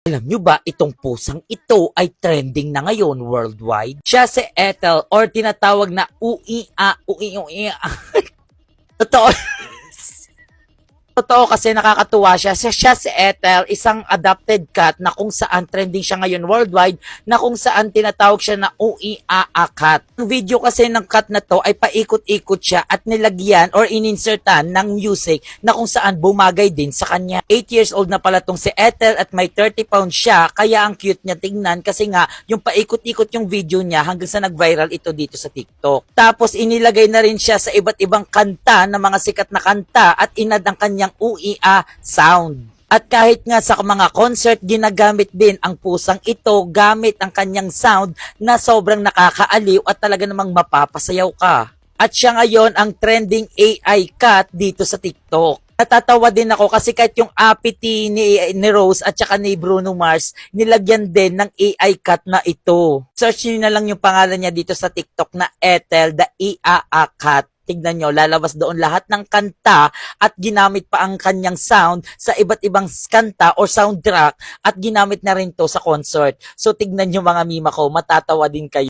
Alam nyo ba, itong pusang ito ay trending na ngayon worldwide? Siya si Ethel or tinatawag na Ui-a, Ui-ui-a. Totoo. Totoo kasi nakakatuwa siya. Siya si Ethel, isang adopted cat na kung saan trending siya ngayon worldwide, na kung saan tinatawag siya na Ui-a cat. Ang video kasi ng cat na to ay paikot-ikot siya at nilagyan or ininsertan ng music na kung saan bumagay din sa kanya. 8 years old na pala tong si Ethel at may 30 pounds siya, kaya ang cute niya tingnan kasi nga yung paikot-ikot yung video niya hanggang sa nag-viral ito dito sa TikTok. Tapos inilagay na rin siya sa iba't ibang kanta ng mga sikat na kanta at inad ang kanyang Ui-a sound. At kahit nga sa mga concert, ginagamit din ang pusang ito gamit ang kanyang sound na sobrang nakakaaliw at talaga namang mapapasayaw ka. At siya ngayon ang trending AI cat dito sa TikTok. Natatawa din ako kasi kahit yung apity ni Rose at saka ni Bruno Mars, nilagyan din ng AI cat na ito. Search niyo na lang yung pangalan niya dito sa TikTok na Ethel, the Ii-a cat. Tignan nyo, lalabas doon lahat ng kanta at ginamit pa ang kanyang sound sa iba't ibang kanta or soundtrack at ginamit na rin to sa concert. So tignan nyo mga mima ko, matatawa din kayo.